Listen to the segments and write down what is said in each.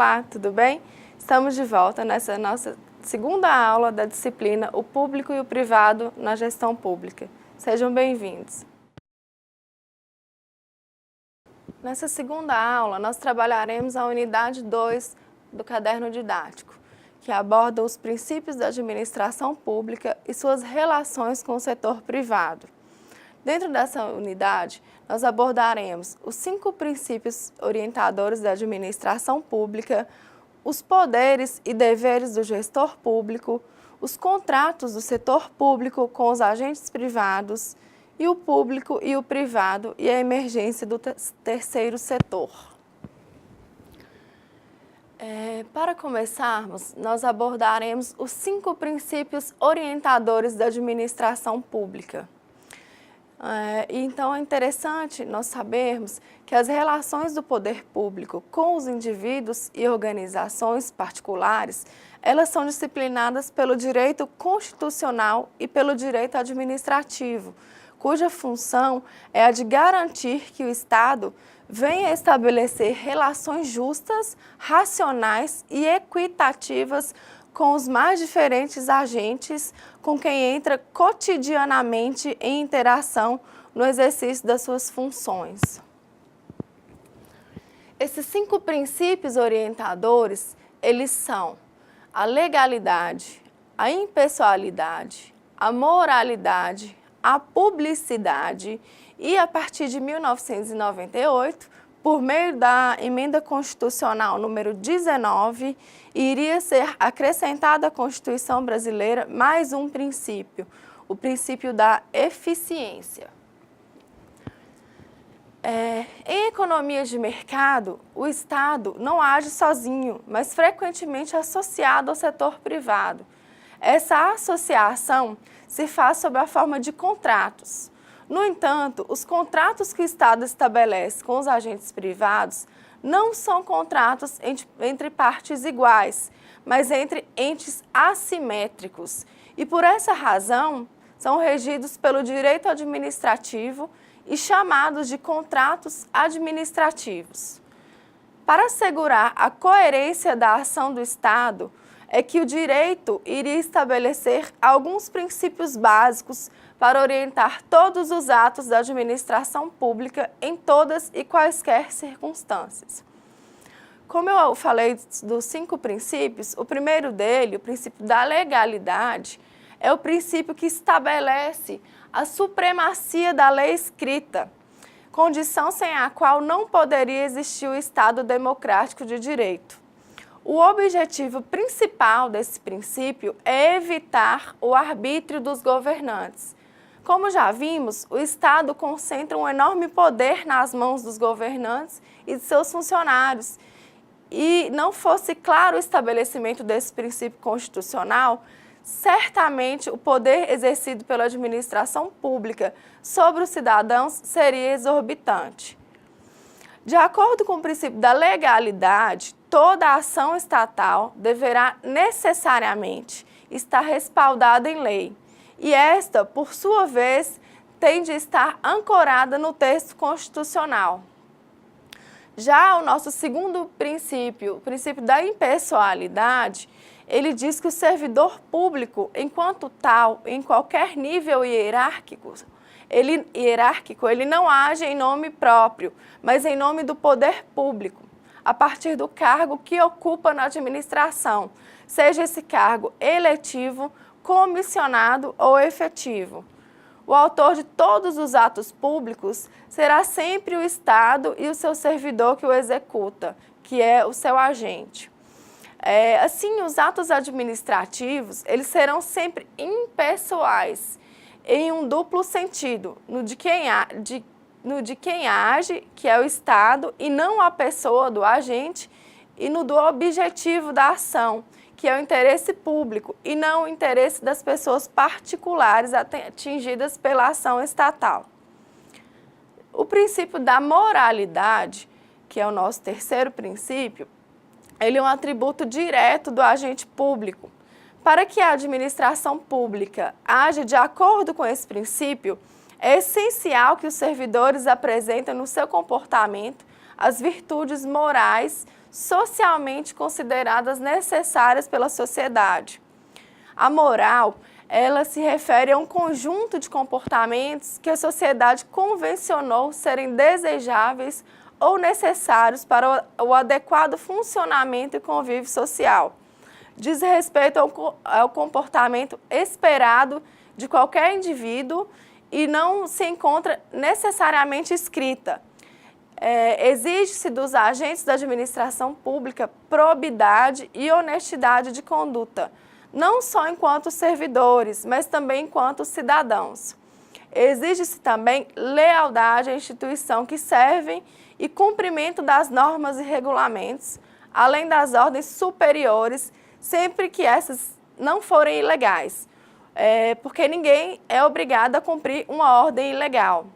Olá, tudo bem? Estamos de volta nessa nossa segunda aula da disciplina O Público e o Privado na Gestão Pública. Sejam bem-vindos. Nessa segunda aula, nós trabalharemos a unidade 2 do caderno didático, que aborda os princípios da administração pública e suas relações com o setor privado. Dentro dessa unidade, nós abordaremos os 5 princípios orientadores da administração pública, os poderes e deveres do gestor público, os contratos do setor público com os agentes privados e o público e o privado e a emergência do terceiro setor. Para começarmos, nós abordaremos os 5 princípios orientadores da administração pública. Então é interessante nós sabermos que as relações do poder público com os indivíduos e organizações particulares, elas são disciplinadas pelo direito constitucional e pelo direito administrativo, cuja função é a de garantir que o Estado venha estabelecer relações justas, racionais e equitativas com os mais diferentes agentes com quem entra cotidianamente em interação no exercício das suas funções. Esses 5 princípios orientadores, eles são a legalidade, a impessoalidade, a moralidade, a publicidade e, a partir de 1998, por meio da Emenda Constitucional número 19, iria ser acrescentada à Constituição brasileira mais um princípio, o princípio da eficiência. Em economias de mercado, o Estado não age sozinho, mas frequentemente associado ao setor privado. Essa associação se faz sob a forma de contratos. No entanto, os contratos que o Estado estabelece com os agentes privados não são contratos entre partes iguais, mas entre entes assimétricos. E por essa razão, são regidos pelo direito administrativo e chamados de contratos administrativos. Para assegurar a coerência da ação do Estado, é que o direito iria estabelecer alguns princípios básicos para orientar todos os atos da administração pública em todas e quaisquer circunstâncias. Como eu falei dos 5 princípios, o primeiro dele, o princípio da legalidade, é o princípio que estabelece a supremacia da lei escrita, condição sem a qual não poderia existir o Estado democrático de direito. O objetivo principal desse princípio é evitar o arbítrio dos governantes. Como já vimos, o Estado concentra um enorme poder nas mãos dos governantes e de seus funcionários. E não fosse claro o estabelecimento desse princípio constitucional, certamente o poder exercido pela administração pública sobre os cidadãos seria exorbitante. De acordo com o princípio da legalidade, toda ação estatal deverá necessariamente estar respaldada em lei, e esta, por sua vez, tem de estar ancorada no texto constitucional. Já o nosso segundo princípio, o princípio da impessoalidade, ele diz que o servidor público, enquanto tal, em qualquer nível hierárquico, ele não age em nome próprio, mas em nome do poder público, a partir do cargo que ocupa na administração, seja esse cargo eletivo, comissionado ou efetivo. O autor de todos os atos públicos será sempre o Estado e o seu servidor que o executa, que é o seu agente. Assim, os atos administrativos, eles serão sempre impessoais, em um duplo sentido, no de quem age, que é o Estado, e não a pessoa do agente, e no do objetivo da ação, que é o interesse público, e não o interesse das pessoas particulares atingidas pela ação estatal. O princípio da moralidade, que é o nosso terceiro princípio, ele é um atributo direto do agente público. Para que a administração pública age de acordo com esse princípio, é essencial que os servidores apresentem no seu comportamento as virtudes morais socialmente consideradas necessárias pela sociedade. A moral, ela se refere a um conjunto de comportamentos que a sociedade convencionou serem desejáveis ou necessários para o adequado funcionamento e convívio social. Diz respeito ao comportamento esperado de qualquer indivíduo e não se encontra necessariamente escrita. Exige-se dos agentes da administração pública probidade e honestidade de conduta, não só enquanto servidores, mas também enquanto cidadãos. Exige-se também lealdade à instituição que servem e cumprimento das normas e regulamentos, além das ordens superiores, sempre que essas não forem ilegais, porque ninguém é obrigado a cumprir uma ordem ilegal.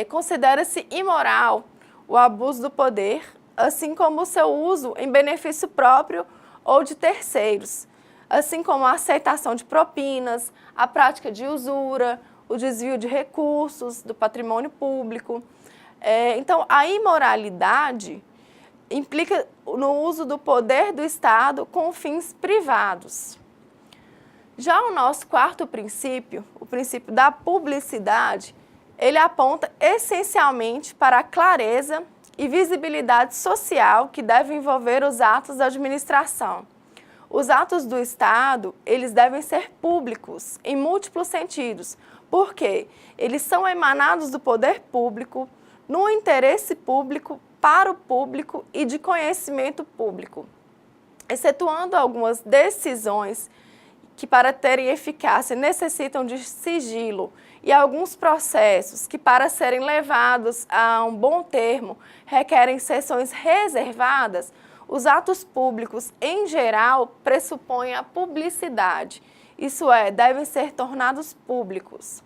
Considera-se imoral o abuso do poder, assim como o seu uso em benefício próprio ou de terceiros, assim como a aceitação de propinas, a prática de usura, o desvio de recursos do patrimônio público. Então, a imoralidade implica no uso do poder do Estado com fins privados. Já o nosso quarto princípio, o princípio da publicidade, ele aponta essencialmente para a clareza e visibilidade social que deve envolver os atos da administração. Os atos do Estado, eles devem ser públicos em múltiplos sentidos, porque eles são emanados do poder público, no interesse público, para o público e de conhecimento público, excetuando algumas decisões que, para terem eficácia, necessitam de sigilo e alguns processos que, para serem levados a um bom termo, requerem sessões reservadas. Os atos públicos, em geral, pressupõem a publicidade, isso é, devem ser tornados públicos.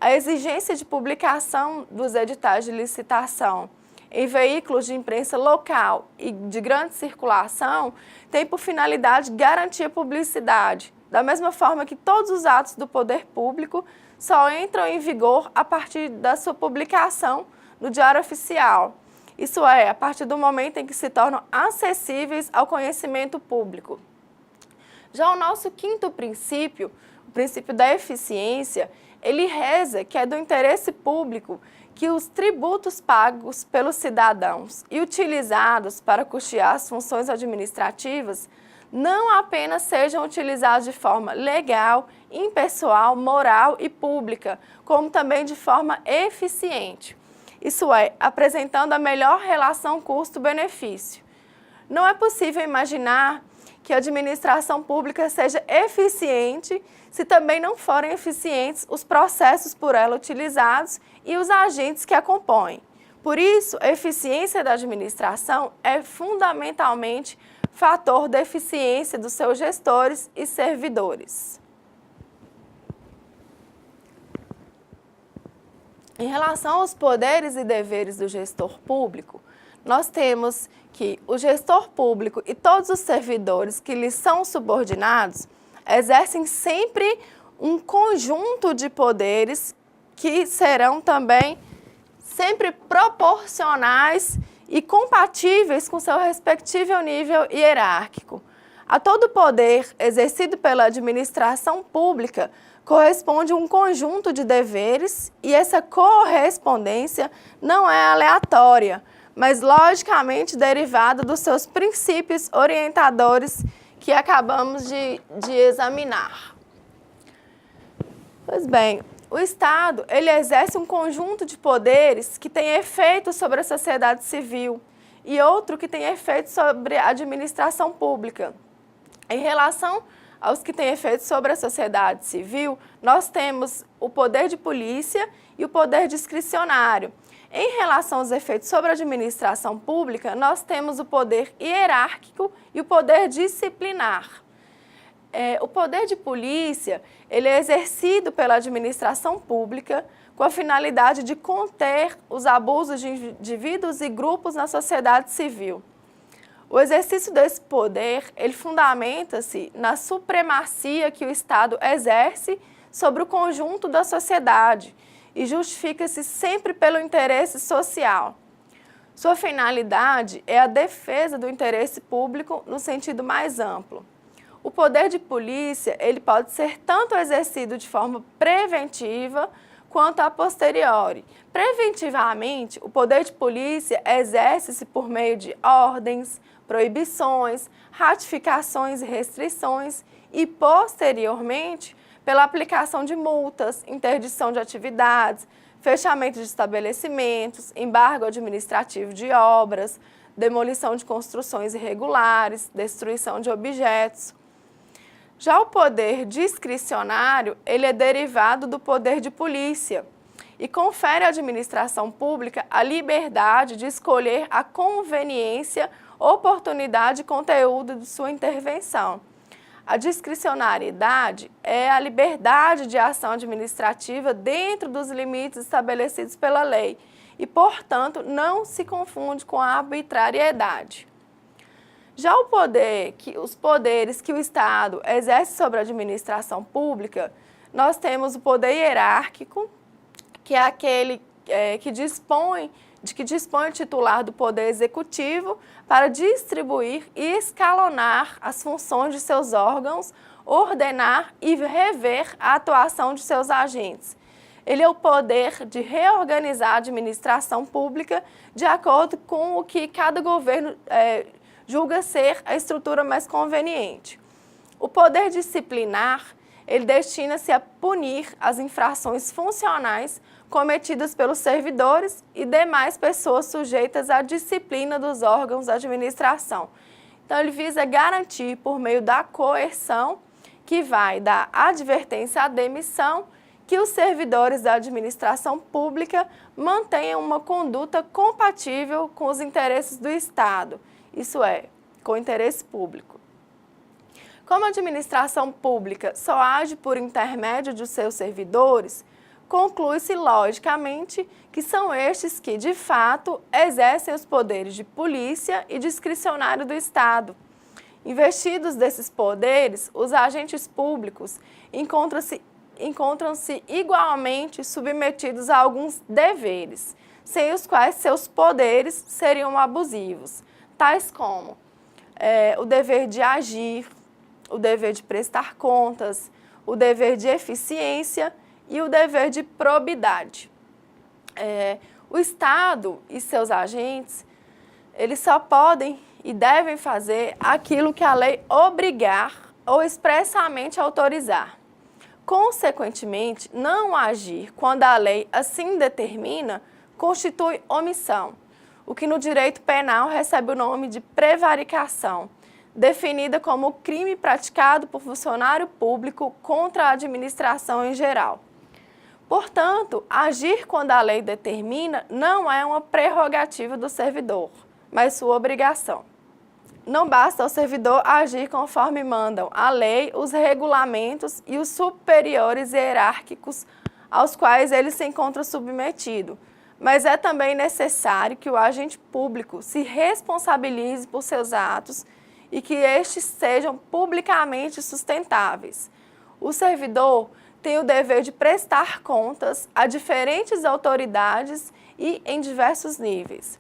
A exigência de publicação dos editais de licitação em veículos de imprensa local e de grande circulação tem por finalidade garantir a publicidade, da mesma forma que todos os atos do poder público só entram em vigor a partir da sua publicação no Diário Oficial. Isso é, a partir do momento em que se tornam acessíveis ao conhecimento público. Já o nosso quinto princípio, o princípio da eficiência, ele reza que é do interesse público que os tributos pagos pelos cidadãos e utilizados para custear as funções administrativas não apenas sejam utilizados de forma legal, impessoal, moral e pública, como também de forma eficiente. Isso é, apresentando a melhor relação custo-benefício. Não é possível imaginar que a administração pública seja eficiente se também não forem eficientes os processos por ela utilizados e os agentes que a compõem. Por isso, a eficiência da administração é fundamentalmente fator da eficiência dos seus gestores e servidores. Em relação aos poderes e deveres do gestor público, nós temos que o gestor público e todos os servidores que lhes são subordinados exercem sempre um conjunto de poderes que serão também sempre proporcionais e compatíveis com seu respectivo nível hierárquico. A todo poder exercido pela administração pública corresponde um conjunto de deveres e essa correspondência não é aleatória, mas logicamente derivada dos seus princípios orientadores que acabamos de examinar. Pois bem, o Estado, ele exerce um conjunto de poderes que tem efeito sobre a sociedade civil e outro que tem efeito sobre a administração pública. Em relação aos que têm efeito sobre a sociedade civil, nós temos o poder de polícia e o poder discricionário. Em relação aos efeitos sobre a administração pública, nós temos o poder hierárquico e o poder disciplinar. O poder de polícia, ele é exercido pela administração pública com a finalidade de conter os abusos de indivíduos e grupos na sociedade civil. O exercício desse poder, ele fundamenta-se na supremacia que o Estado exerce sobre o conjunto da sociedade e justifica-se sempre pelo interesse social. Sua finalidade é a defesa do interesse público no sentido mais amplo. O poder de polícia, ele pode ser tanto exercido de forma preventiva quanto a posteriori. Preventivamente, o poder de polícia exerce-se por meio de ordens, proibições, ratificações e restrições e, posteriormente, pela aplicação de multas, interdição de atividades, fechamento de estabelecimentos, embargo administrativo de obras, demolição de construções irregulares, destruição de objetos. Já o poder discricionário, ele é derivado do poder de polícia e confere à administração pública a liberdade de escolher a conveniência, oportunidade e conteúdo de sua intervenção. A discricionariedade é a liberdade de ação administrativa dentro dos limites estabelecidos pela lei e, portanto, não se confunde com a arbitrariedade. Já os poderes que o Estado exerce sobre a administração pública, nós temos o poder hierárquico, que é aquele que dispõe o titular do poder executivo para distribuir e escalonar as funções de seus órgãos, ordenar e rever a atuação de seus agentes. Ele é o poder de reorganizar a administração pública de acordo com o que cada governo julga ser a estrutura mais conveniente. O poder disciplinar, ele destina-se a punir as infrações funcionais cometidas pelos servidores e demais pessoas sujeitas à disciplina dos órgãos da administração. Então, ele visa garantir, por meio da coerção, que vai da advertência à demissão, que os servidores da administração pública mantenham uma conduta compatível com os interesses do Estado, isso é, com o interesse público. Como a administração pública só age por intermédio de seus servidores, conclui-se logicamente que são estes que, de fato, exercem os poderes de polícia e discricionário do Estado. Investidos desses poderes, os agentes públicos encontram-se igualmente submetidos a alguns deveres, sem os quais seus poderes seriam abusivos, tais como o dever de agir, o dever de prestar contas, o dever de eficiência e o dever de probidade. O Estado e seus agentes, eles só podem e devem fazer aquilo que a lei obrigar ou expressamente autorizar. Consequentemente, não agir quando a lei assim determina constitui omissão, o que no direito penal recebe o nome de prevaricação, definida como crime praticado por funcionário público contra a administração em geral. Portanto, agir quando a lei determina não é uma prerrogativa do servidor, mas sua obrigação. Não basta ao servidor agir conforme mandam a lei, os regulamentos e os superiores hierárquicos aos quais ele se encontra submetido, mas é também necessário que o agente público se responsabilize por seus atos e que estes sejam publicamente sustentáveis. O servidor tem o dever de prestar contas a diferentes autoridades e em diversos níveis.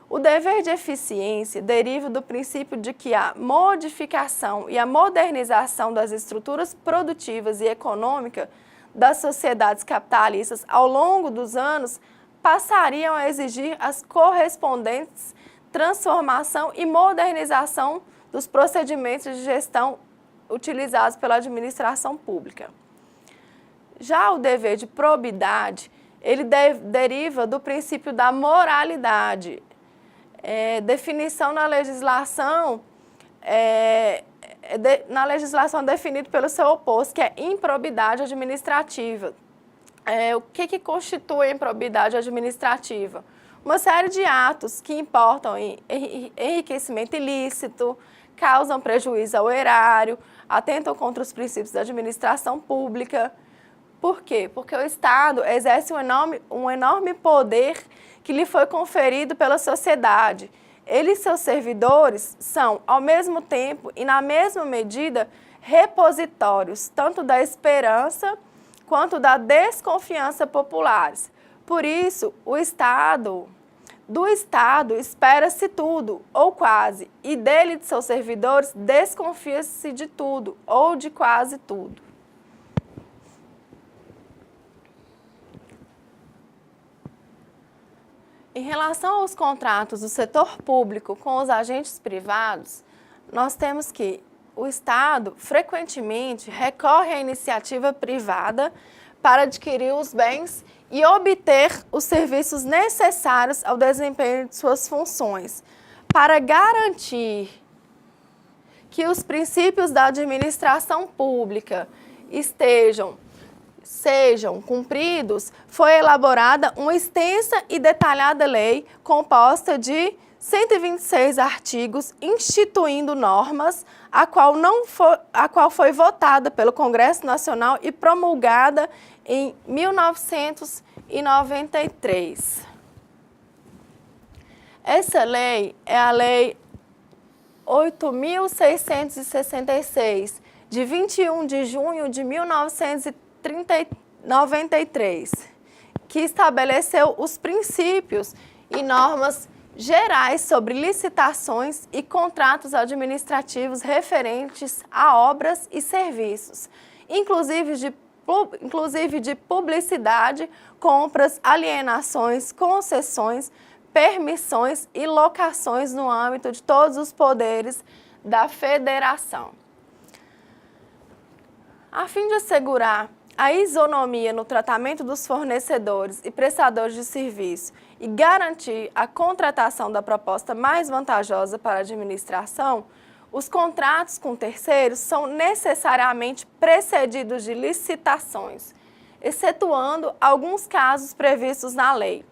O dever de eficiência deriva do princípio de que a modificação e a modernização das estruturas produtivas e econômicas das sociedades capitalistas ao longo dos anos passariam a exigir as correspondentes transformação e modernização dos procedimentos de gestão utilizados pela administração pública. Já o dever de probidade, ele deriva do princípio da moralidade, definição na legislação, definido pelo seu oposto, que é improbidade administrativa. O que constitui a improbidade administrativa? Uma série de atos que importam em enriquecimento ilícito, causam prejuízo ao erário, atentam contra os princípios da administração pública. Por quê? Porque o Estado exerce um enorme poder que lhe foi conferido pela sociedade. Ele e seus servidores são, ao mesmo tempo e na mesma medida, repositórios, tanto da esperança quanto da desconfiança populares. Por isso, o Estado Do Estado espera-se tudo, ou quase, e dele e de seus servidores desconfia-se de tudo, ou de quase tudo. Em relação aos contratos do setor público com os agentes privados, nós temos que o Estado frequentemente recorre à iniciativa privada para adquirir os bens e obter os serviços necessários ao desempenho de suas funções, para garantir que os princípios da administração pública sejam cumpridos, foi elaborada uma extensa e detalhada lei composta de 126 artigos, instituindo normas, a qual foi votada pelo Congresso Nacional e promulgada em 1993. Essa lei é a Lei 8.666, de 21 de junho de 1993, que estabeleceu os princípios e normas gerais sobre licitações e contratos administrativos referentes a obras e serviços, inclusive de publicidade, compras, alienações, concessões, permissões e locações no âmbito de todos os poderes da Federação. A fim de assegurar a isonomia no tratamento dos fornecedores e prestadores de serviço e garantir a contratação da proposta mais vantajosa para a administração, os contratos com terceiros são necessariamente precedidos de licitações, excetuando alguns casos previstos na lei.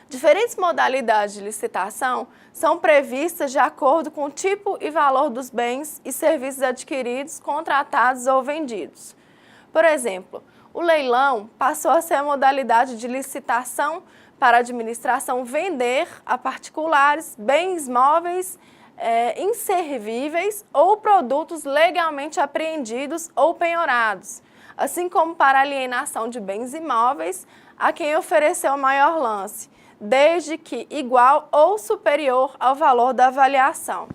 Diferentes modalidades de licitação são previstas de acordo com o tipo e valor dos bens e serviços adquiridos, contratados ou vendidos. Por exemplo, o leilão passou a ser a modalidade de licitação para a administração vender a particulares bens móveis inservíveis ou produtos legalmente apreendidos ou penhorados, assim como para alienação de bens imóveis a quem ofereceu o maior lance, desde que igual ou superior ao valor da avaliação,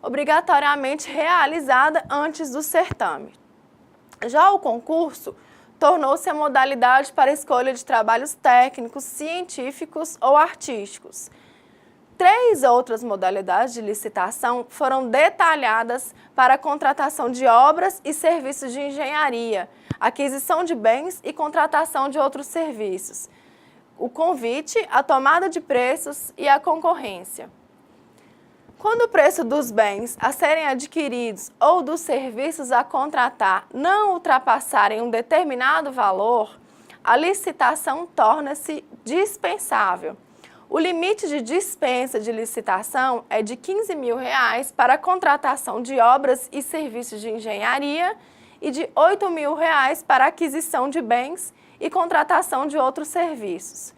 obrigatoriamente realizada antes do certame. Já o concurso tornou-se a modalidade para a escolha de trabalhos técnicos, científicos ou artísticos. 3 outras modalidades de licitação foram detalhadas para a contratação de obras e serviços de engenharia, aquisição de bens e contratação de outros serviços: o convite, a tomada de preços e a concorrência. Quando o preço dos bens a serem adquiridos ou dos serviços a contratar não ultrapassarem um determinado valor, a licitação torna-se dispensável. O limite de dispensa de licitação é de R$ 15.000 para a contratação de obras e serviços de engenharia e de R$ 8.000 para a aquisição de bens e contratação de outros serviços.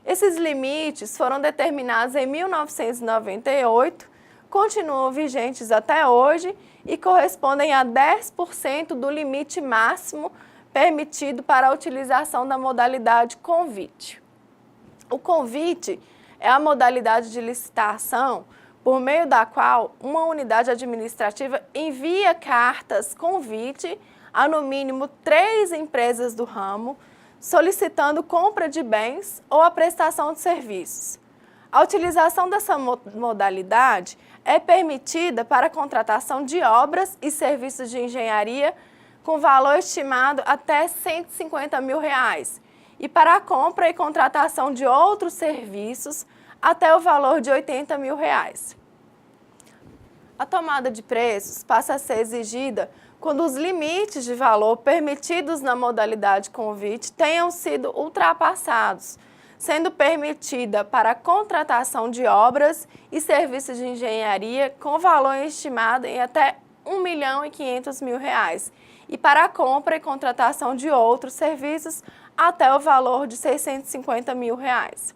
Esses limites foram determinados em 1998, continuam vigentes até hoje e correspondem a 10% do limite máximo permitido para a utilização da modalidade convite. O convite é a modalidade de licitação por meio da qual uma unidade administrativa envia cartas convite a no mínimo 3 empresas do ramo, solicitando compra de bens ou a prestação de serviços. A utilização dessa modalidade é permitida para a contratação de obras e serviços de engenharia com valor estimado até R$ 150.000 e para a compra e contratação de outros serviços até o valor de R$ 80.000. A tomada de preços passa a ser exigida quando os limites de valor permitidos na modalidade convite tenham sido ultrapassados, sendo permitida para a contratação de obras e serviços de engenharia com valor estimado em até R$ 1.500.000 e para a compra e contratação de outros serviços até o valor de R$ 650.000.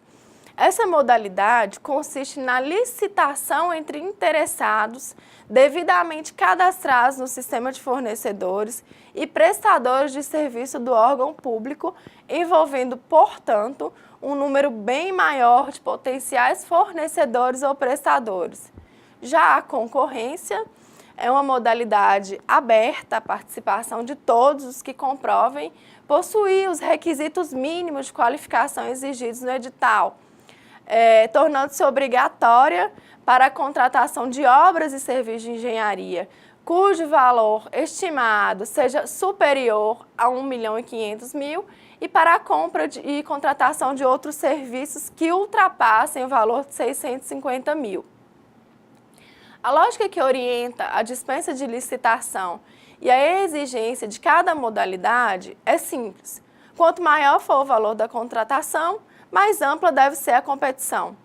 Essa modalidade consiste na licitação entre interessados devidamente cadastrados no sistema de fornecedores e prestadores de serviço do órgão público, envolvendo, portanto, um número bem maior de potenciais fornecedores ou prestadores. Já a concorrência é uma modalidade aberta à participação de todos os que comprovem possuir os requisitos mínimos de qualificação exigidos no edital, tornando-se obrigatória para a contratação de obras e serviços de engenharia, cujo valor estimado seja superior a R$ 1.500.000 e para a compra e contratação de outros serviços que ultrapassem o valor de R$ 650.000. A lógica que orienta a dispensa de licitação e a exigência de cada modalidade é simples. Quanto maior for o valor da contratação, mais ampla deve ser a competição.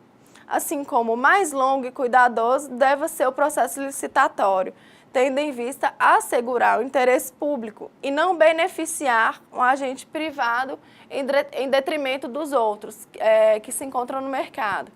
Assim como mais longo e cuidadoso deve ser o processo licitatório, tendo em vista assegurar o interesse público e não beneficiar um agente privado em detrimento dos outros que se encontram no mercado.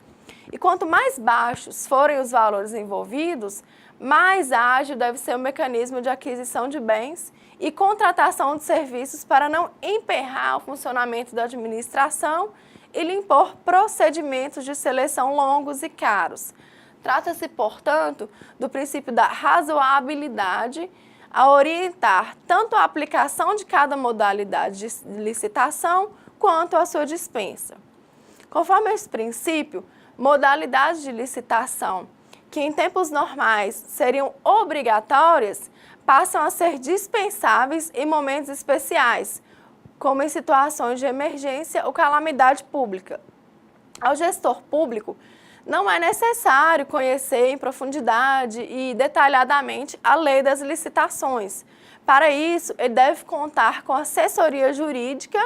E quanto mais baixos forem os valores envolvidos, mais ágil deve ser o mecanismo de aquisição de bens e contratação de serviços para não emperrar o funcionamento da administração e lhe impor procedimentos de seleção longos e caros. Trata-se, portanto, do princípio da razoabilidade a orientar tanto a aplicação de cada modalidade de licitação quanto a sua dispensa. Conforme esse princípio, modalidades de licitação que em tempos normais seriam obrigatórias passam a ser dispensáveis em momentos especiais, como em situações de emergência ou calamidade pública. Ao gestor público, não é necessário conhecer em profundidade e detalhadamente a lei das licitações. Para isso, ele deve contar com assessoria jurídica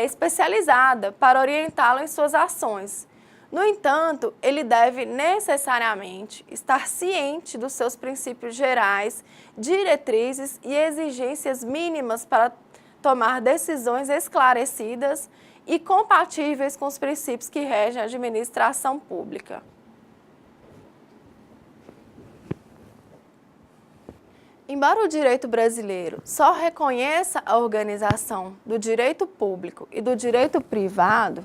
especializada para orientá-lo em suas ações. No entanto, ele deve necessariamente estar ciente dos seus princípios gerais, diretrizes e exigências mínimas para tomar decisões esclarecidas e compatíveis com os princípios que regem a administração pública. Embora o direito brasileiro só reconheça a organização do direito público e do direito privado,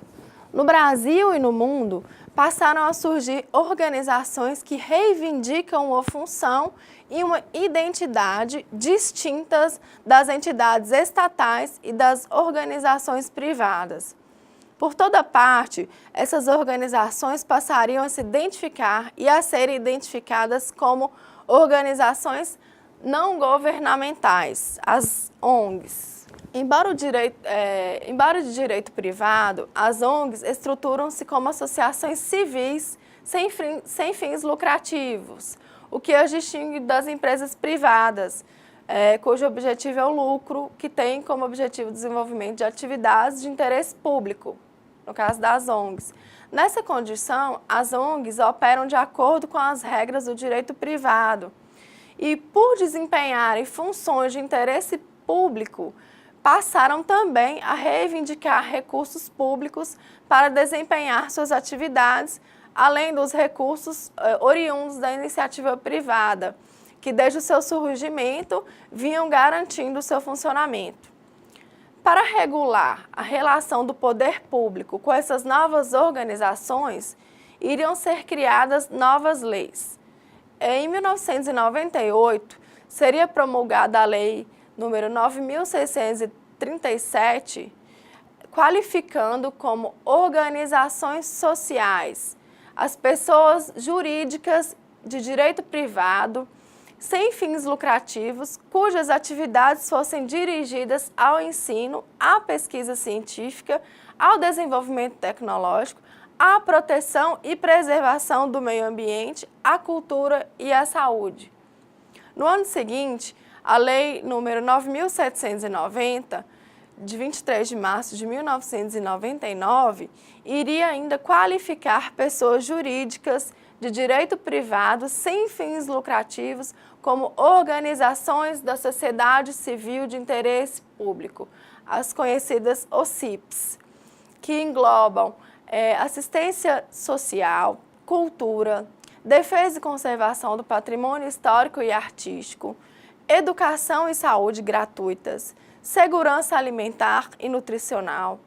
no Brasil e no mundo passaram a surgir organizações que reivindicam uma função e uma identidade distintas das entidades estatais e das organizações privadas. Por toda parte, essas organizações passariam a se identificar e a serem identificadas como organizações não governamentais, as ONGs. Embora de direito privado, as ONGs estruturam-se como associações civis sem fins lucrativos, o que as distingue das empresas privadas, cujo objetivo é o lucro, que tem como objetivo o desenvolvimento de atividades de interesse público, no caso das ONGs. Nessa condição, as ONGs operam de acordo com as regras do direito privado e, por desempenharem funções de interesse público, passaram também a reivindicar recursos públicos para desempenhar suas atividades, além dos recursos oriundos da iniciativa privada, que desde o seu surgimento vinham garantindo o seu funcionamento. Para regular a relação do poder público com essas novas organizações, iriam ser criadas novas leis. Em 1998, seria promulgada a Lei número 9.637, qualificando como organizações sociais as pessoas jurídicas de direito privado, sem fins lucrativos, cujas atividades fossem dirigidas ao ensino, à pesquisa científica, ao desenvolvimento tecnológico, à proteção e preservação do meio ambiente, à cultura e à saúde. No ano seguinte, a Lei número 9.790, de 23 de março de 1999, iria ainda qualificar pessoas jurídicas de direito privado sem fins lucrativos como organizações da sociedade civil de interesse público, as conhecidas OCIPs, que englobam assistência social, cultura, defesa e conservação do patrimônio histórico e artístico, educação e saúde gratuitas, segurança alimentar e nutricional,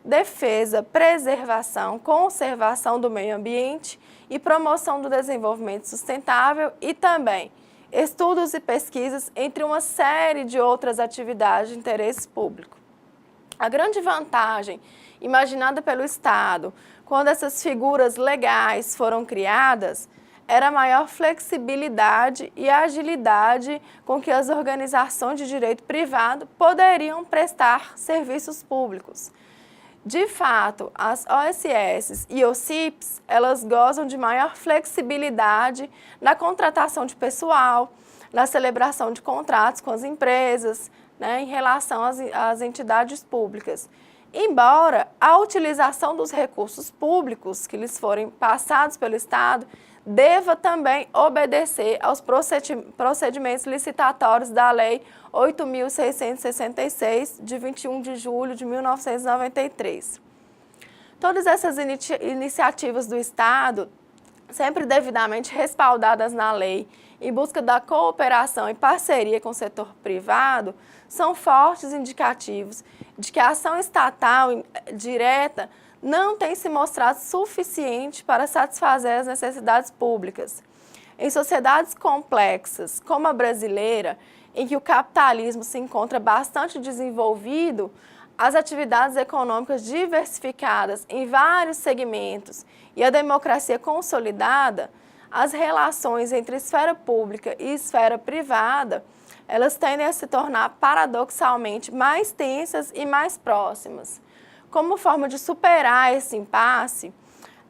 defesa, preservação, conservação do meio ambiente e promoção do desenvolvimento sustentável e também estudos e pesquisas, entre uma série de outras atividades de interesse público. A grande vantagem imaginada pelo Estado, quando essas figuras legais foram criadas, era a maior flexibilidade e agilidade com que as organizações de direito privado poderiam prestar serviços públicos. De fato, as OSS e OCIPs, elas gozam de maior flexibilidade na contratação de pessoal, na celebração de contratos com as empresas, em relação às entidades públicas. Embora a utilização dos recursos públicos que lhes forem passados pelo Estado deva também obedecer aos procedimentos licitatórios da Lei 8.666, de 21 de julho de 1993. Todas essas iniciativas do Estado, sempre devidamente respaldadas na lei, em busca da cooperação e parceria com o setor privado, são fortes indicativos de que a ação estatal direta não tem se mostrado suficiente para satisfazer as necessidades públicas. Em sociedades complexas, como a brasileira, em que o capitalismo se encontra bastante desenvolvido, as atividades econômicas diversificadas em vários segmentos e a democracia consolidada, as relações entre esfera pública e esfera privada, elas tendem a se tornar paradoxalmente mais tensas e mais próximas. Como forma de superar esse impasse,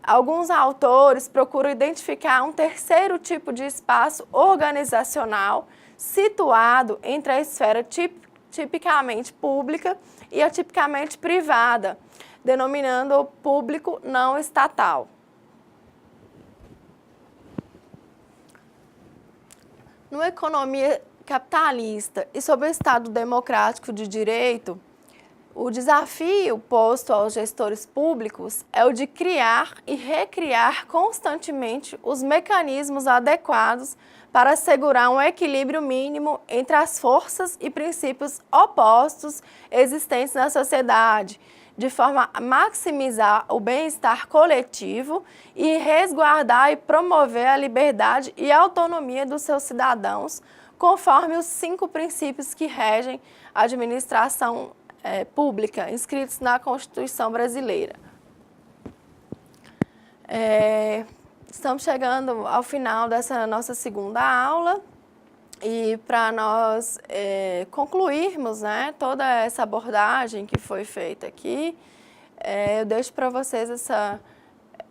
alguns autores procuram identificar um terceiro tipo de espaço organizacional situado entre a esfera tipicamente pública e a tipicamente privada, denominando-o público não estatal. Numa economia capitalista e sob o Estado democrático de direito, o desafio posto aos gestores públicos é o de criar e recriar constantemente os mecanismos adequados para assegurar um equilíbrio mínimo entre as forças e princípios opostos existentes na sociedade, de forma a maximizar o bem-estar coletivo e resguardar e promover a liberdade e autonomia dos seus cidadãos, conforme os 5 princípios que regem a administração pública, inscritos na Constituição brasileira. Estamos chegando ao final dessa nossa segunda aula e para nós concluirmos toda essa abordagem que foi feita aqui, eu deixo para vocês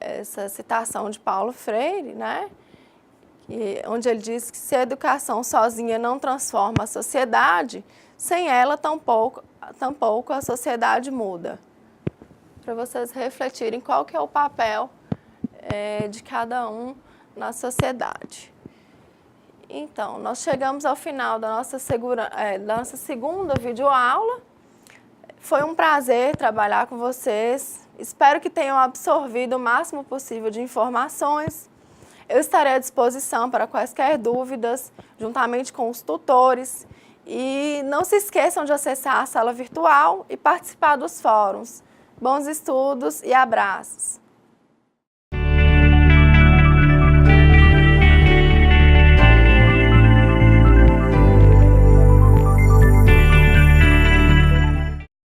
essa citação de Paulo Freire, onde ele diz que se a educação sozinha não transforma a sociedade, sem ela tampouco a sociedade muda. Para vocês refletirem qual que é o papel de cada um na sociedade. Então, nós chegamos ao final da nossa segunda videoaula. Foi um prazer trabalhar com vocês. Espero que tenham absorvido o máximo possível de informações. Eu estarei à disposição para quaisquer dúvidas, juntamente com os tutores. E não se esqueçam de acessar a sala virtual e participar dos fóruns. Bons estudos e abraços!